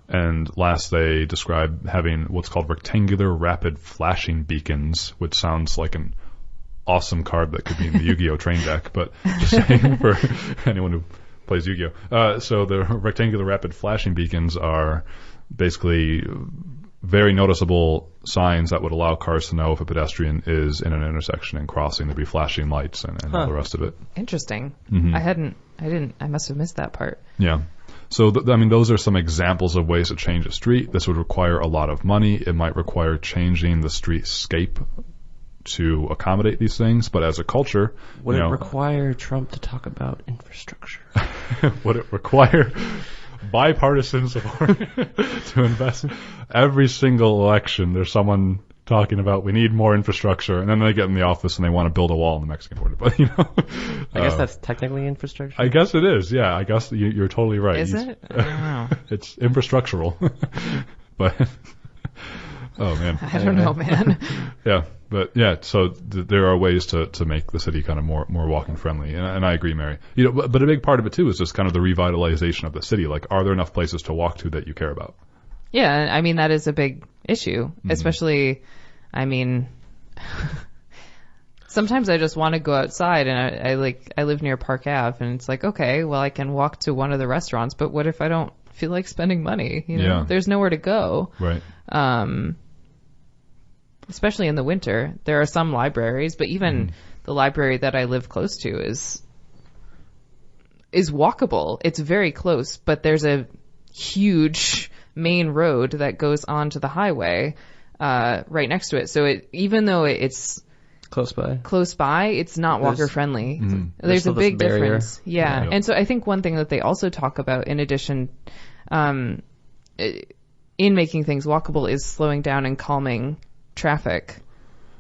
And last, they describe having what's called rectangular rapid flashing beacons, which sounds like an awesome card that could be in the Yu-Gi-Oh! Train deck, but just saying for anyone who plays Yu-Gi-Oh! So the rectangular rapid flashing beacons are basically very noticeable signs that would allow cars to know if a pedestrian is in an intersection and crossing. There'd be flashing lights and all the rest of it. Interesting. Mm-hmm. I must have missed that part. Yeah. So, those are some examples of ways to change a street. This would require a lot of money. It might require changing the streetscape to accommodate these things. But as a culture... Would it require Trump to talk about infrastructure? Would it require bipartisan support to invest? Every single election, there's someone talking about we need more infrastructure, and then they get in the office and they want to build a wall on the Mexican border. But I guess that's technically infrastructure. I guess it is. Yeah, I guess you're totally right. Is it? I don't know. It's infrastructural, but oh man, I don't know, man. Yeah, but yeah. So there are ways to make the city kind of more walking friendly, and I agree, Mary. But a big part of it too is just kind of the revitalization of the city. Like, are there enough places to walk to that you care about? Yeah, I mean, that is a big issue, especially, I mean, sometimes I just want to go outside, and I live near Park Ave, and it's like, okay, well, I can walk to one of the restaurants, but what if I don't feel like spending money? Yeah. There's nowhere to go. Right. Especially in the winter. There are some libraries, but even the library that I live close to is walkable. It's very close, but there's a huge main road that goes onto the highway right next to it. So even though it's close by, it's not walker friendly. There's a big barrier. difference. Yeah. And so I think one thing that they also talk about, in addition, in making things walkable, is slowing down and calming traffic.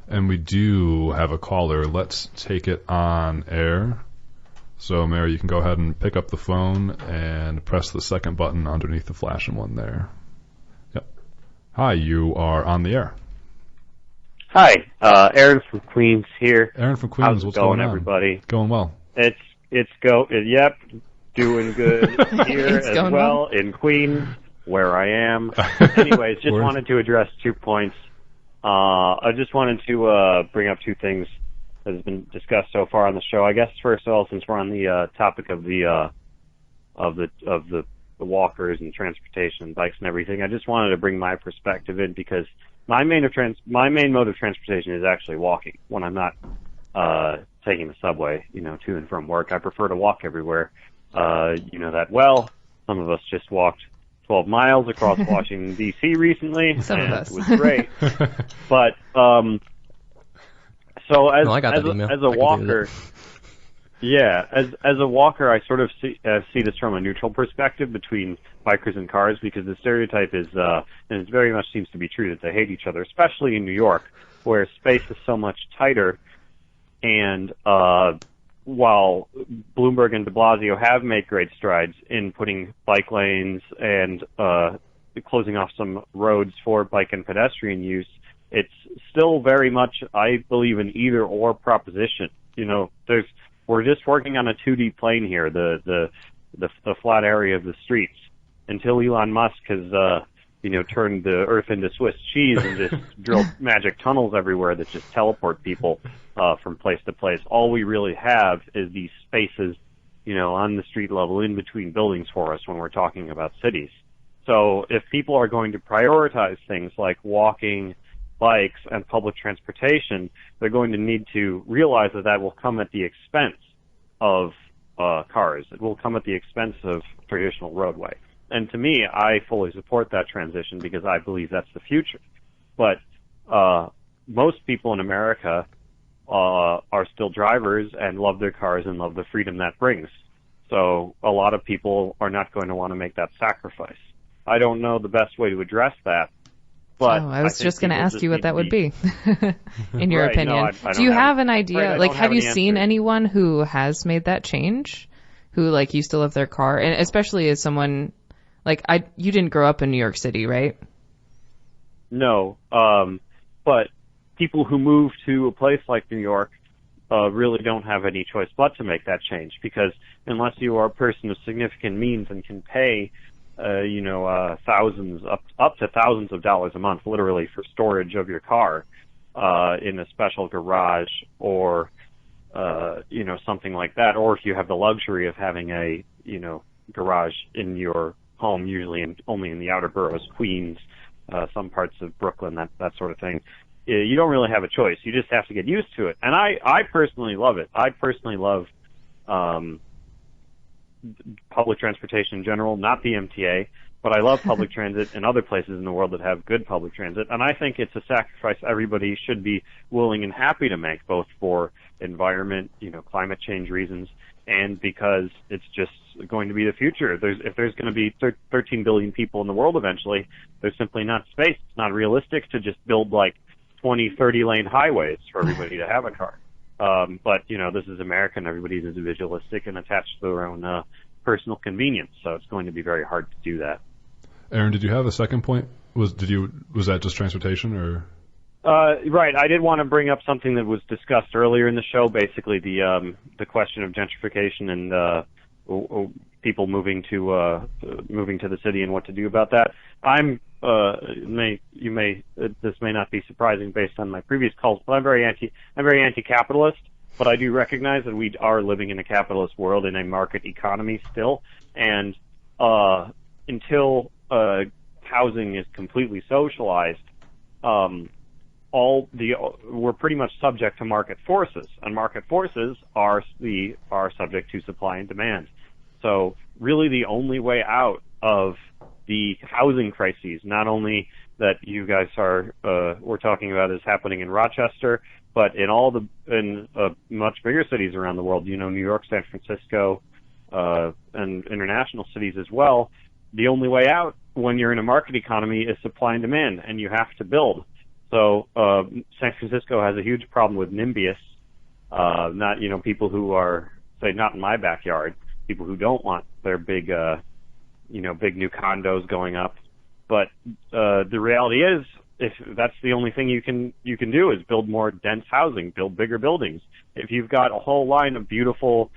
And we do have a caller. Let's take it on air. So, Mary, you can go ahead and pick up the phone and press the second button underneath the flashing one there. Yep. Hi, you are on the air. Hi, Aaron from Queens here. Aaron from Queens, How's what's it going going, on? everybody? Going well. Yep, doing good here It's as going well in Queens, where I am. Anyways, just wanted to address 2 points. I just wanted to bring up 2 things that has been discussed so far on the show. I guess first of all, since we're on the topic of the walkers and transportation, bikes and everything, I just wanted to bring my perspective in, because my main mode of transportation is actually walking when I'm not taking the subway, to and from work. I prefer to walk everywhere. You know that well. Some of us just walked 12 miles across Washington, D.C. recently. Some of us. It was great. But so as a walker, as a walker, I sort of see this from a neutral perspective between bikers and cars, because the stereotype is, and it very much seems to be true, that they hate each other, especially in New York, where space is so much tighter. And while Bloomberg and de Blasio have made great strides in putting bike lanes and closing off some roads for bike and pedestrian use, it's still very much, I believe, an either-or proposition. We're just working on a 2D plane here, the flat area of the streets, until Elon Musk has turned the Earth into Swiss cheese and just drilled magic tunnels everywhere that just teleport people from place to place. All we really have is these spaces, on the street level in between buildings for us when we're talking about cities. So if people are going to prioritize things like walking, bikes, and public transportation, they're going to need to realize that will come at the expense of cars. It will come at the expense of traditional roadway. And to me, I fully support that transition, because I believe that's the future. But most people in America are still drivers and love their cars and love the freedom that brings. So a lot of people are not going to want to make that sacrifice. I don't know the best way to address that, But I was just going to people ask you what that would be, in your Right, opinion. no, I Do you don't have an afraid I idea? don't Like, have have you any seen answers. anyone who has made that change? Who, like, you still have their car? And especially as someone, like, you didn't grow up in New York City, right? No, but people who move to a place like New York really don't have any choice but to make that change, because unless you are a person of significant means and can pay, thousands up to thousands of dollars a month, literally, for storage of your car in a special garage or something like that, or if you have the luxury of having a garage in your home, usually only in the outer boroughs, Queens, some parts of Brooklyn, that sort of thing. You don't really have a choice. You just have to get used to it. And I personally love it. I personally love public transportation in general, not the MTA, but I love public transit in other places in the world that have good public transit. And I think it's a sacrifice everybody should be willing and happy to make, both for environment, climate change reasons, and because it's just going to be the future. If there's going to be 13 billion people in the world eventually, there's simply not space. It's not realistic to just build like 20, 30 lane highways for everybody to have a car. But this is America, and everybody's individualistic and attached to their own personal convenience. So it's going to be very hard to do that. Aaron, did you have a second point? Was that just transportation, or? Right. I did want to bring up something that was discussed earlier in the show. Basically, the question of gentrification and people moving to the city and what to do about that. This may not be surprising based on my previous calls, but I'm very anti-capitalist. But I do recognize that we are living in a capitalist world, in a market economy still, and until housing is completely socialized, we're pretty much subject to market forces, and market forces are subject to supply and demand. So really the only way out of the housing crises, not only that you guys we're talking about is happening in Rochester, but in much bigger cities around the world, New York, San Francisco, and international cities as well, the only way out when you're in a market economy is supply and demand, and you have to build. So San Francisco has a huge problem with NIMBYs, not people who are, say, not in my backyard, people who don't want their big new condos going up. But the reality is, if that's the only thing you can do is build more dense housing, build bigger buildings. If you've got a whole line of beautiful,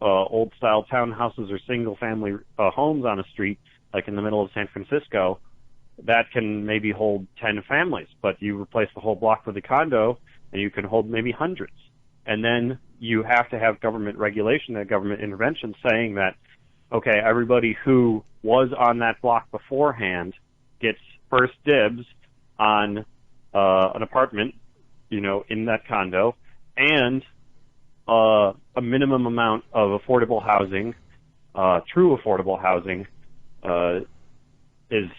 old style townhouses or single family homes on a street, like in the middle of San Francisco, that can maybe hold 10 families, but you replace the whole block with a condo and you can hold maybe hundreds. And then you have to have government regulation and government intervention saying that, okay, everybody who was on that block beforehand gets first dibs on an apartment, in that condo, and a minimum amount of affordable housing, true affordable housing, is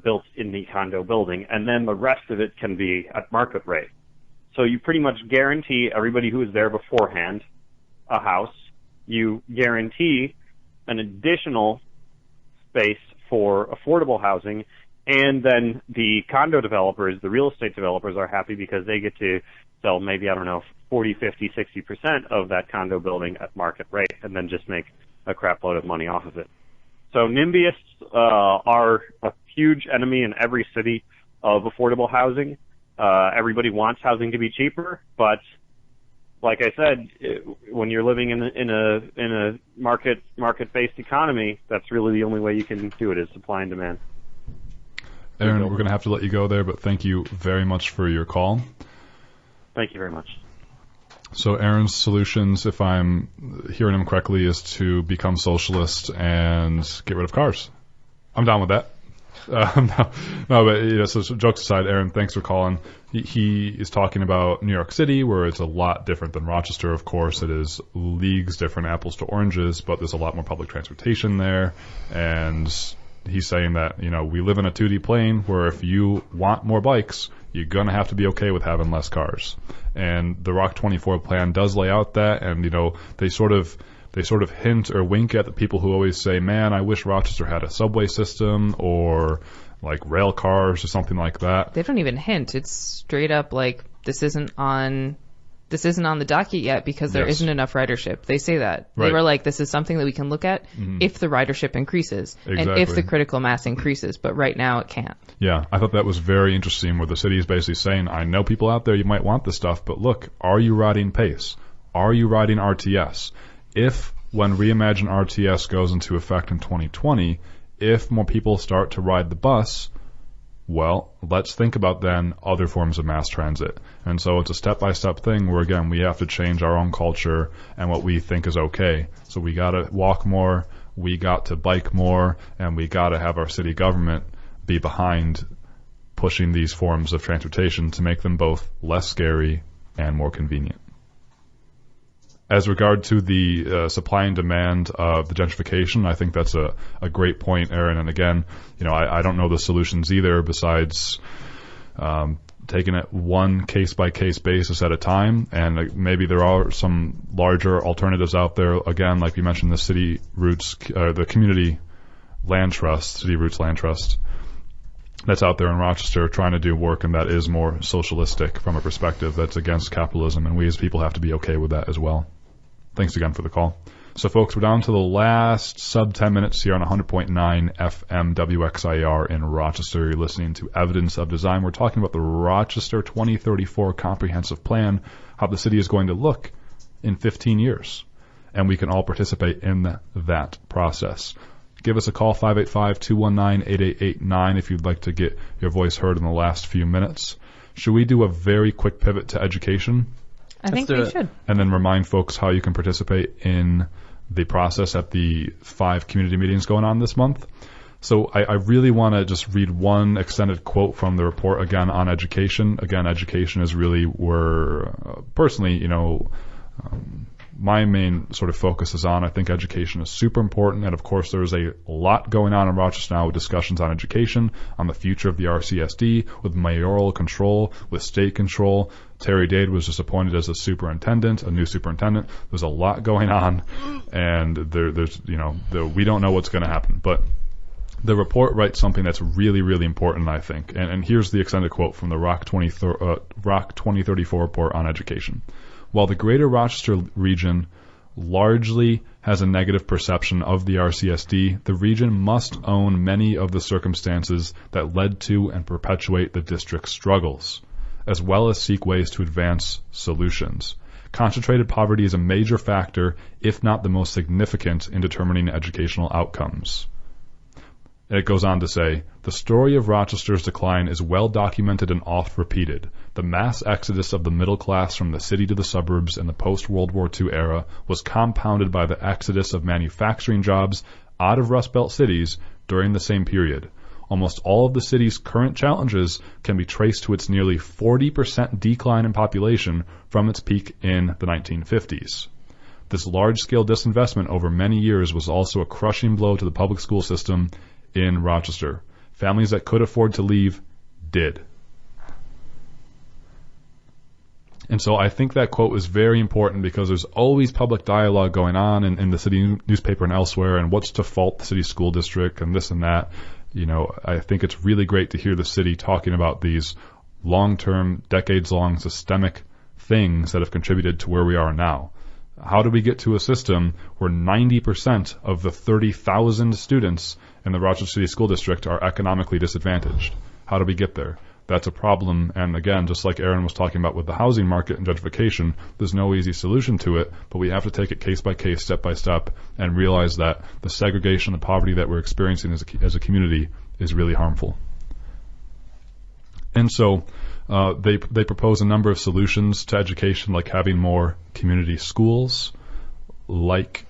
built in the condo building, and then the rest of it can be at market rate. So you pretty much guarantee everybody who was there beforehand a house. You guarantee an additional space for affordable housing, and then the condo developers, the real estate developers, are happy because they get to sell maybe, 40, 50, 60% of that condo building at market rate, and then just make a crap load of money off of it. So NIMBYists are a huge enemy in every city of affordable housing. Everybody wants housing to be cheaper, but like I said, when you're living in a market-based economy, that's really the only way you can do it, is supply and demand. Aaron, we're going to have to let you go there, but thank you very much for your call. Thank you very much. So Aaron's solutions, if I'm hearing him correctly, is to become socialist and get rid of cars. I'm down with that. So jokes aside, Aaron, thanks for calling. He is talking about New York City, where it's a lot different than Rochester. Of course, it is leagues different, apples to oranges, but there's a lot more public transportation there. And he's saying that, we live in a 2D plane where if you want more bikes, you're going to have to be okay with having less cars. And the Rock 24 plan does lay out that, and, they sort of hint or wink at the people who always say, man, I wish Rochester had a subway system, or like rail cars or something like that. They don't even hint. It's straight up like this isn't on the docket yet because there isn't enough ridership. They say that. Right. They were like, this is something that we can look at if the ridership increases and if the critical mass increases, but right now it can't. Yeah, I thought that was very interesting where the city is basically saying, I know people out there, you might want this stuff, but look, are you riding PACE? Are you riding RTS? If, when Reimagine RTS goes into effect in 2020, if more people start to ride the bus, well, let's think about then other forms of mass transit. And so it's a step-by-step thing where, again, we have to change our own culture and what we think is okay. So we got to walk more, we got to bike more, and we got to have our city government be behind pushing these forms of transportation to make them both less scary and more convenient. As regard to the supply and demand of the gentrification, I think that's a great point, Aaron. And again, I don't know the solutions either besides taking it one case-by-case basis at a time. And maybe there are some larger alternatives out there. Again, like we mentioned, the City Roots, the Community Land Trust, City Roots Land Trust, that's out there in Rochester trying to do work, and that is more socialistic from a perspective that's against capitalism. And we as people have to be okay with that as well. Thanks again for the call. So, folks, we're down to the last sub 10 minutes here on 100.9 FM WXIR in Rochester. You're listening to Evidence of Design. We're talking about the Rochester 2034 Comprehensive Plan, how the city is going to look in 15 years. And we can all participate in that process. Give us a call, 585-219-8889, if you'd like to get your voice heard in the last few minutes. Should we do a very quick pivot to education? I think we should. And then remind folks how you can participate in the process at the 5 community meetings going on this month. So I really want to just read one extended quote from the report again on education. Again, education is really where, personally, my main sort of focus is on. I think education is super important, and of course there's a lot going on in Rochester now with discussions on education, on the future of the RCSD, with mayoral control, with state control. Terry Dade was just appointed as a superintendent, a new superintendent. There's a lot going on, and there's we don't know what's going to happen, but the report writes something that's really, really important, I think. And here's the extended quote from the ROC 2034 report on education. While the greater Rochester region largely has a negative perception of the RCSD, the region must own many of the circumstances that led to and perpetuate the district's struggles, as well as seek ways to advance solutions. Concentrated poverty is a major factor, if not the most significant, in determining educational outcomes. And it goes on to say, the story of Rochester's decline is well documented and oft repeated. The mass exodus of the middle class from the city to the suburbs in the post-World War II era was compounded by the exodus of manufacturing jobs out of Rust Belt cities during the same period. Almost all of the city's current challenges can be traced to its nearly 40% decline in population from its peak in the 1950s. This large-scale disinvestment over many years was also a crushing blow to the public school system in Rochester. Families that could afford to leave did. And so I think that quote is very important because there's always public dialogue going on in the city newspaper and elsewhere, and what's to fault the city school district and this and that. I think it's really great to hear the city talking about these long-term, decades-long systemic things that have contributed to where we are now. How do we get to a system where 90% of the 30,000 students in the Rochester City School District are economically disadvantaged? How do we get there? That's a problem, and again, just like Aaron was talking about with the housing market and gentrification, there's no easy solution to it, but we have to take it case by case, step by step, and realize that the segregation, the poverty that we're experiencing as a community is really harmful. And so they propose a number of solutions to education, like having more community schools, like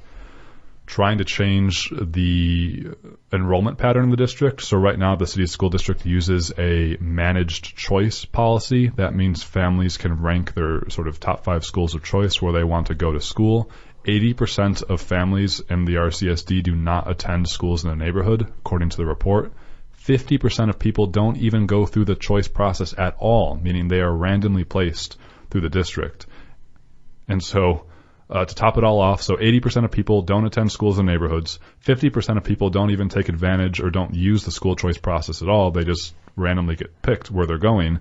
trying to change the enrollment pattern in the district. So right now the city school district uses a managed choice policy. That means families can rank their sort of top 5 schools of choice where they want to go to school. 80% of families in the RCSD do not attend schools in the neighborhood, according to the report. 50% of people don't even go through the choice process at all, meaning they are randomly placed through the district. And so To top it all off, so 80% of people don't attend schools in neighborhoods. 50% of people don't even take advantage or don't use the school choice process at all. They just randomly get picked where they're going.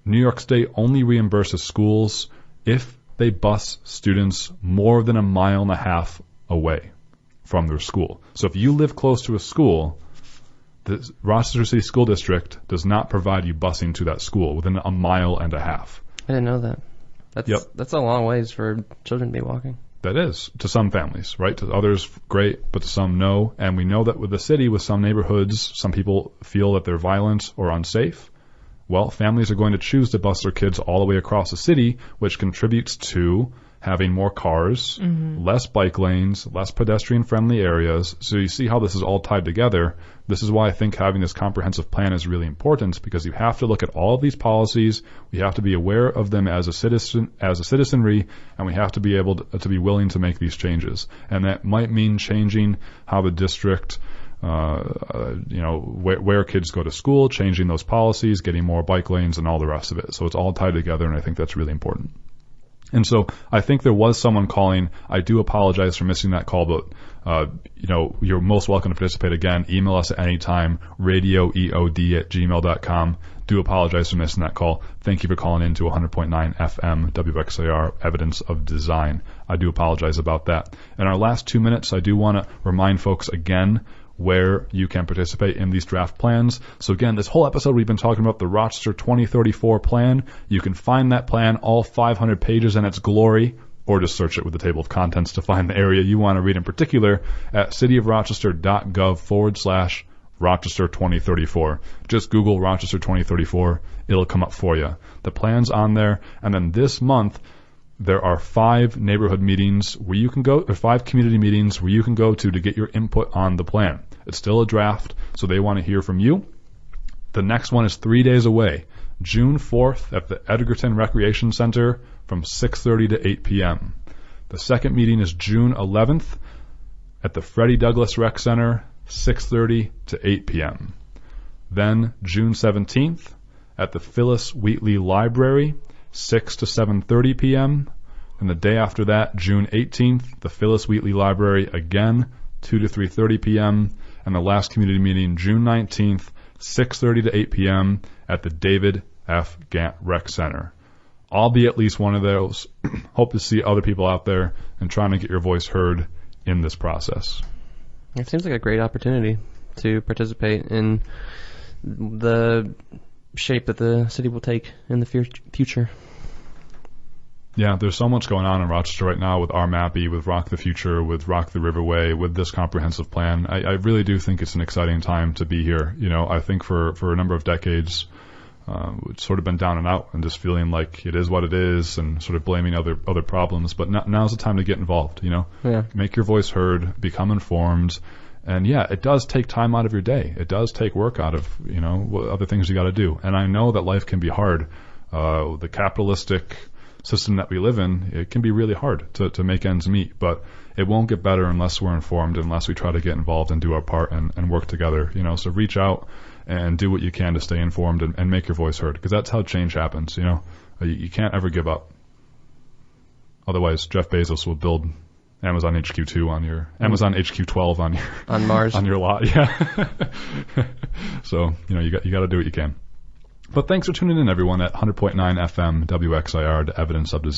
New York State only reimburses schools if they bus students more than 1.5 miles away from their school. So if you live close to a school, the Rochester City School District does not provide you busing to that school within 1.5 miles. I didn't know that. That's a long ways for children to be walking. That is, to some families, right? To others, great, but to some, no. And we know that with the city, with some neighborhoods, some people feel that they're violent or unsafe. Well, families are going to choose to bus their kids all the way across the city, which contributes to having more cars, less bike lanes, less pedestrian-friendly areas. So you see how this is all tied together. This is why I think having this comprehensive plan is really important, because you have to look at all of these policies. We have to be aware of them as a citizenry, and we have to be able to be willing to make these changes. And that might mean changing how the district where kids go to school, changing those policies, getting more bike lanes, and all the rest of it. So it's all tied together, and I think that's really important. And so I think there was someone calling. I do apologize for missing that call, but you're most welcome to participate again. Email us at any time, radioeod@gmail.com. Do apologize for missing that call. Thank you for calling in to 100.9 FM WXIR Evidence of Design. I do apologize about that. In our last 2 minutes, I do want to remind folks again where you can participate in these draft plans. So again, this whole episode we've been talking about the Rochester 2034 plan. You can find that plan, all 500 pages in its glory, or just search it with the table of contents to find the area you want to read in particular at cityofrochester.gov/Rochester 2034. Just Google Rochester 2034. It'll come up for you. The plan's on there. And then this month, there are 5 neighborhood meetings where you can go, or 5 community meetings where you can go to get your input on the plan. It's still a draft, so they want to hear from you. The next one is 3 days away, June 4th at the Edgerton Recreation Center from 6:30 to 8 p.m. The second meeting is June 11th at the Freddie Douglass Rec Center, 6:30 to 8 p.m. Then June 17th at the Phyllis Wheatley Library, 6 to 7:30 p.m. And the day after that, June 18th, the Phyllis Wheatley Library again, 2 to 3:30 p.m. And the last community meeting, June 19th, 6:30 to 8 p.m. at the David F. Gant Rec Center. I'll be at least one of those. Hope to see other people out there and trying to get your voice heard in this process. It seems like a great opportunity to participate in the shape that the city will take in the future. Yeah, there's so much going on in Rochester right now with RMAPI, with Rock the Future, with Rock the Riverway, with this comprehensive plan. I really do think it's an exciting time to be here. I think for a number of decades, it's sort of been down and out and just feeling like it is what it is and sort of blaming other problems. But now's the time to get involved, Yeah. Make your voice heard, become informed. And yeah, it does take time out of your day. It does take work out of, what other things you got to do. And I know that life can be hard. The capitalistic system that we live in, it can be really hard to make ends meet, but it won't get better unless we're informed, unless we try to get involved and do our part and work together, so reach out and do what you can to stay informed and make your voice heard, because that's how change happens. You can't ever give up. Otherwise, Jeff Bezos will build Amazon HQ2 on your Amazon HQ12 on Mars on your lot. Yeah. So, you got to do what you can. But thanks for tuning in, everyone, at 100.9 FM WXIR, the Evidence of Design.